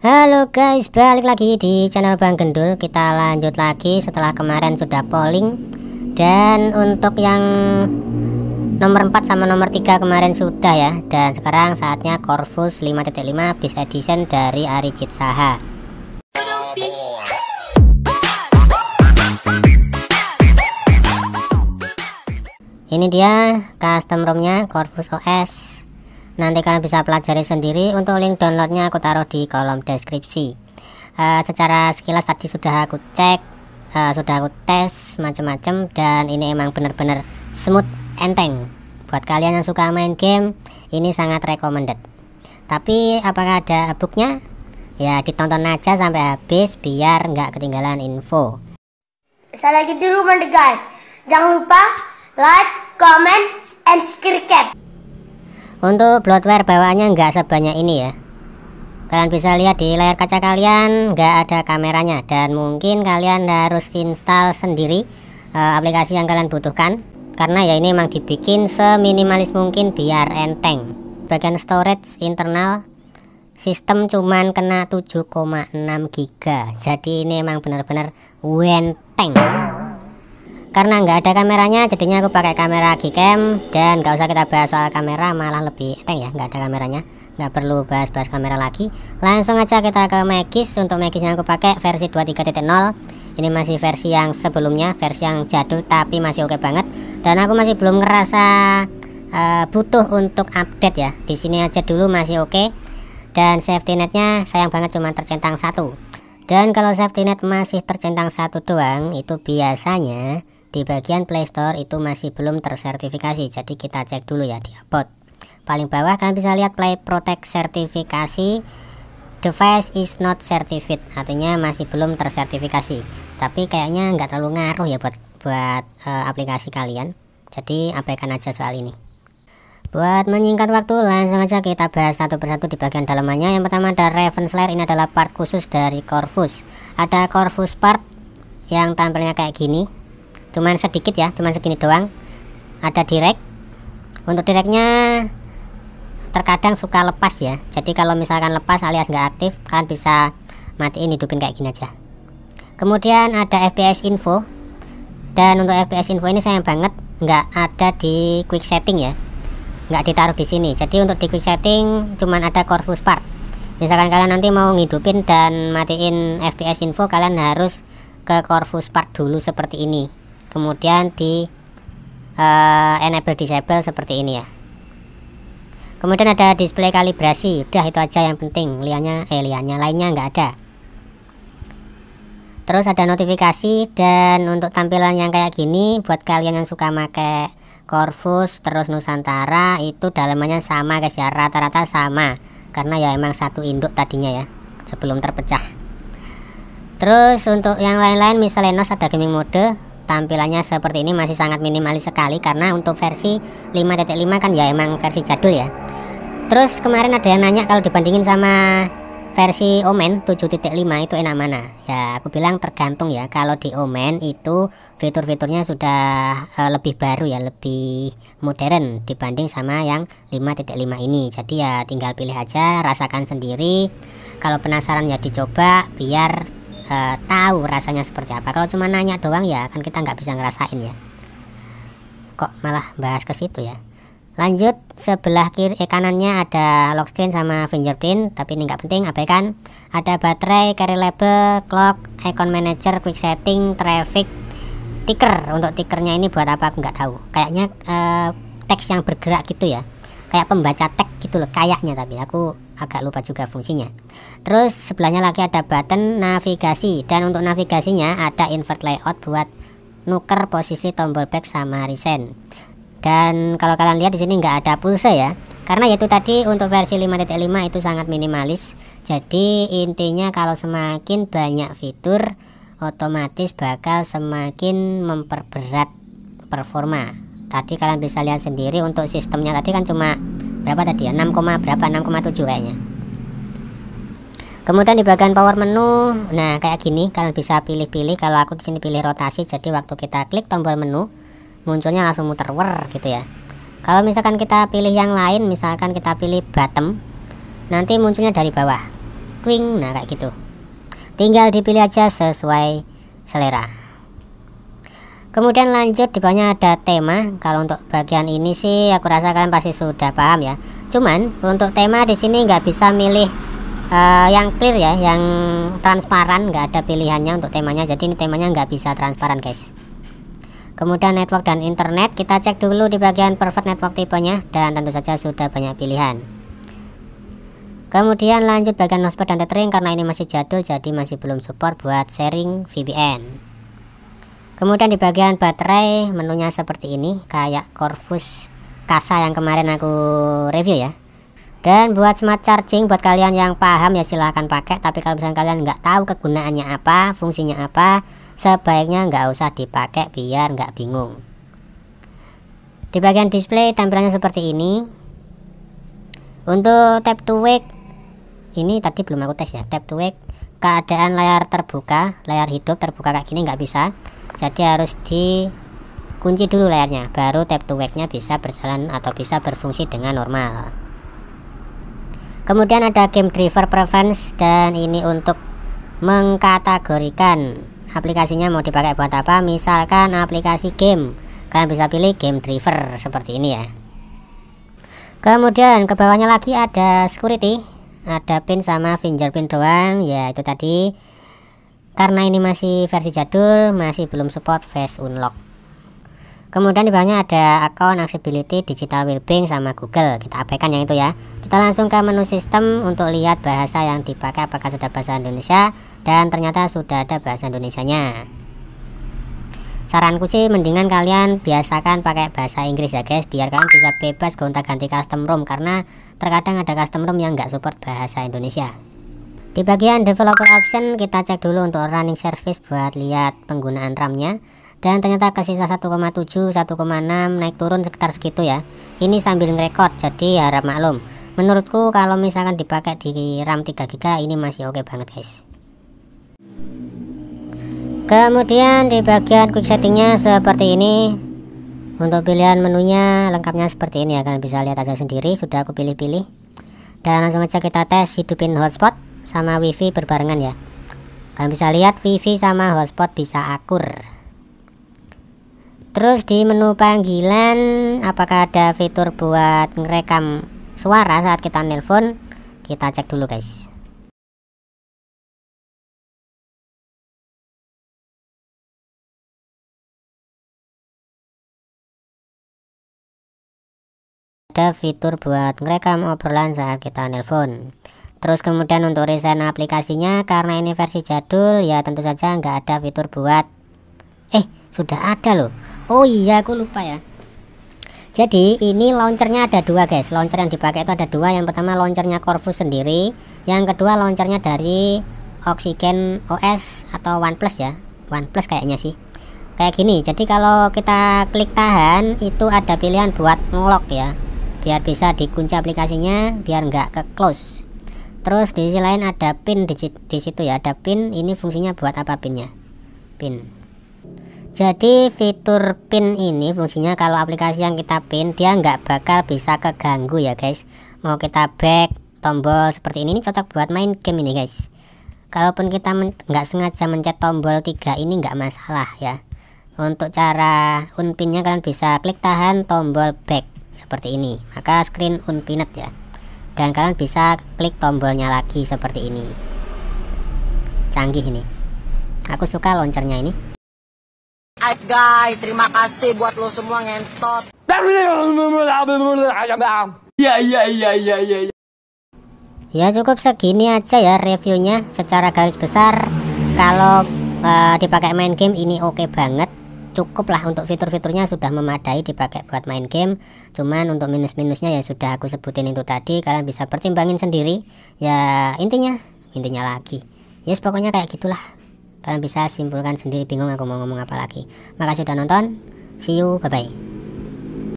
Halo guys, balik lagi di channel Bang Gendul. Kita lanjut lagi setelah kemarin sudah polling. Dan untuk yang nomor 4 sama nomor 3 kemarin sudah ya. Dan sekarang saatnya Corvus 5.5 Beast Edition dari Arijit Saha. Ini dia custom ROM-nya Corvus OS. Nanti kalian bisa pelajari sendiri. Untuk link downloadnya aku taruh di kolom deskripsi. Secara sekilas tadi sudah aku cek, sudah aku tes macam-macam, dan ini emang bener-bener smooth, enteng. Buat kalian yang suka main game, ini sangat recommended. Tapi apakah ada booknya? Ya ditonton aja sampai habis biar nggak ketinggalan info. Saya lagi dulu guys. Jangan lupa like, comment, and subscribe. Untuk bloatware bawaannya nggak sebanyak ini ya. Kalian bisa lihat di layar kaca kalian nggak ada kameranya, dan mungkin kalian harus install sendiri aplikasi yang kalian butuhkan, karena ya ini emang dibikin seminimalis mungkin biar enteng. Bagian storage internal sistem cuman kena 7,6 GB, jadi ini emang benar-benar enteng. Karena nggak ada kameranya, jadinya aku pakai kamera Gcam, dan nggak usah kita bahas soal kamera, malah lebih enteng ya, nggak ada kameranya, nggak perlu bahas-bahas kamera lagi. Langsung aja kita ke Magis. Untuk Magis yang aku pakai versi 23.0. Ini masih versi yang sebelumnya, versi yang jadul tapi masih oke banget, dan aku masih belum ngerasa butuh untuk update ya. Di sini aja dulu masih oke. Dan safety netnya sayang banget cuma tercentang satu. Dan kalau safety net masih tercentang satu doang, itu biasanya di bagian Play Store itu masih belum tersertifikasi. Jadi kita cek dulu ya di about. Paling bawah kalian bisa lihat Play Protect sertifikasi, device is not certified, artinya masih belum tersertifikasi. Tapi kayaknya nggak terlalu ngaruh ya buat aplikasi kalian. Jadi abaikan aja soal ini. Buat menyingkat waktu, langsung aja kita bahas satu persatu di bagian dalamannya. Yang pertama ada Raven Slayer. Ini adalah part khusus dari Corvus. Ada Corvus part yang tampilnya kayak gini, cuman sedikit ya, cuman segini doang. Ada direct. Untuk directnya terkadang suka lepas ya, jadi kalau misalkan lepas alias nggak aktif, kalian bisa matiin hidupin kayak gini aja. Kemudian ada FPS info, dan untuk FPS info ini sayang banget nggak ada di quick setting ya, nggak ditaruh di sini. Jadi untuk di quick setting cuman ada Corvus part. Misalkan kalian nanti mau ngidupin dan matiin FPS info, kalian harus ke Corvus part dulu seperti ini, kemudian di enable disable seperti ini ya. Kemudian ada display kalibrasi. Udah itu aja yang penting. Lainnya nggak ada. Terus ada notifikasi, dan untuk tampilan yang kayak gini buat kalian yang suka pakai Corvus terus Nusantara, itu dalamannya sama guys ya, rata-rata sama, karena ya emang satu induk tadinya ya sebelum terpecah. Terus untuk yang lain-lain misalnya Nos ada gaming mode, tampilannya seperti ini, masih sangat minimalis sekali karena untuk versi 5.5 kan ya emang versi jadul ya. Terus kemarin ada yang nanya kalau dibandingin sama versi Omen 7.5 itu enak mana? Ya aku bilang tergantung ya. Kalau di Omen itu fitur-fiturnya sudah lebih baru ya, lebih modern dibanding sama yang 5.5 ini. Jadi ya tinggal pilih aja, rasakan sendiri. Kalau penasaran ya dicoba biar tahu rasanya seperti apa. Kalau cuma nanya doang ya kan kita nggak bisa ngerasain ya. Kok malah bahas ke situ ya. Lanjut, sebelah kiri kanannya ada lock screen sama fingerprint, tapi ini nggak penting, abaikan. Ada baterai, carry label, clock, icon manager, quick setting, traffic, ticker. Untuk tickernya ini buat apa aku nggak tahu. Kayaknya teks yang bergerak gitu ya, kayak pembaca teks gitu loh kayaknya, tapi aku agak lupa juga fungsinya. Terus sebelahnya lagi ada button navigasi, dan untuk navigasinya ada invert layout buat nuker posisi tombol back sama recent. Dan kalau kalian lihat di sini nggak ada pulse ya, karena yaitu tadi untuk versi 5.5 itu sangat minimalis. Jadi intinya kalau semakin banyak fitur, otomatis bakal semakin memperberat performa. Tadi kalian bisa lihat sendiri untuk sistemnya tadi kan cuma berapa tadi ya, 6,7 kayaknya. Kemudian di bagian power menu, nah kayak gini kalian bisa pilih-pilih. Kalau aku di sini pilih rotasi, jadi waktu kita klik tombol menu munculnya langsung muter gitu ya. Kalau misalkan kita pilih yang lain, misalkan kita pilih bottom, nanti munculnya dari bawah. Queen. Nah kayak gitu, tinggal dipilih aja sesuai selera. Kemudian lanjut, di bawahnya ada tema. Kalau untuk bagian ini sih aku rasa kalian pasti sudah paham ya. Cuman untuk tema di sini nggak bisa milih yang clear ya, yang transparan, nggak ada pilihannya untuk temanya. Jadi ini temanya nggak bisa transparan guys. Kemudian network dan internet, kita cek dulu di bagian private network tipenya, dan tentu saja sudah banyak pilihan. Kemudian lanjut bagian hotspot dan tethering, karena ini masih jadul jadi masih belum support buat sharing VPN. Kemudian di bagian baterai, menunya seperti ini, kayak Corvus Casa yang kemarin aku review ya. Dan buat smart charging, buat kalian yang paham ya silahkan pakai. Tapi kalau misalnya kalian nggak tahu kegunaannya apa, fungsinya apa, sebaiknya nggak usah dipakai biar nggak bingung. Di bagian display tampilannya seperti ini. Untuk tap to wake, ini tadi belum aku tes ya. Tap to wake, keadaan layar terbuka, layar hidup terbuka kayak gini nggak bisa. Jadi harus dikunci dulu layarnya, baru tap to wake nya bisa berjalan atau bisa berfungsi dengan normal. Kemudian ada game driver preference, dan ini untuk mengkategorikan aplikasinya mau dipakai buat apa. Misalkan aplikasi game, kalian bisa pilih game driver seperti ini ya. Kemudian ke bawahnya lagi ada security, ada pin sama fingerprint doang ya. Itu tadi karena ini masih versi jadul, masih belum support face unlock. Kemudian di bawahnya ada account accessibility, digital wellbeing sama Google. Kita abaikan yang itu ya. Kita langsung ke menu sistem untuk lihat bahasa yang dipakai, apakah sudah bahasa Indonesia, dan ternyata sudah ada bahasa Indonesianya. Saranku sih mendingan kalian biasakan pakai bahasa Inggris ya guys, biar kalian bisa bebas gonta-ganti custom ROM, karena terkadang ada custom ROM yang nggak support bahasa Indonesia. Di bagian developer option, kita cek dulu untuk running service buat lihat penggunaan RAM-nya, dan ternyata kesisa 1,7, 1,6, naik turun sekitar segitu ya. Ini sambil ngerekord, jadi harap maklum. Menurutku kalau misalkan dipakai di RAM 3GB ini masih oke banget guys. Kemudian di bagian quick settingnya seperti ini. Untuk pilihan menunya lengkapnya seperti ini ya, kalian bisa lihat aja sendiri, sudah aku pilih-pilih. Dan langsung aja kita tes hidupin hotspot sama wifi berbarengan ya. Kalian bisa lihat wifi sama hotspot bisa akur. Terus di menu panggilan, apakah ada fitur buat ngerekam suara saat kita nelpon? Kita cek dulu guys. Ada fitur buat ngerekam obrolan saat kita nelpon. Terus kemudian untuk resign aplikasinya, karena ini versi jadul ya tentu saja nggak ada fitur buat sudah ada loh. Oh iya aku lupa ya. Jadi ini launchernya ada dua guys. Launcher yang dipakai itu ada dua. Yang pertama launchernya Corvus sendiri, yang kedua launchernya dari Oxygen OS atau OnePlus ya. OnePlus kayaknya sih. Kayak gini. Jadi kalau kita klik tahan, itu ada pilihan buat ngelock ya, biar bisa dikunci aplikasinya, biar nggak ke close. Terus di sisi lain ada pin di situ ya, ada pin. Ini fungsinya buat apa pinnya? Pin. Jadi fitur pin ini fungsinya kalau aplikasi yang kita pin dia nggak bakal bisa keganggu ya guys. Mau kita back tombol seperti ini cocok buat main game ini guys. Kalaupun kita nggak sengaja mencet tombol 3 ini nggak masalah ya. Untuk cara unpinnya kalian bisa klik tahan tombol back seperti ini, maka screen unpinned ya. Dan kalian bisa klik tombolnya lagi seperti ini. Canggih ini. Aku suka launchernya ini. Guys, terima kasih buat lo semua ngentot. Ya cukup segini aja ya reviewnya secara garis besar. Kalau dipakai main game ini oke banget. Cukup lah untuk fitur-fiturnya sudah memadai dipakai buat main game. Cuman untuk minus-minusnya ya sudah aku sebutin itu tadi. Kalian bisa pertimbangin sendiri. Ya intinya lagi. Yes pokoknya kayak gitulah. Kalian bisa simpulkan sendiri, bingung aku mau ngomong apa lagi. Makasih udah nonton. See you, bye bye.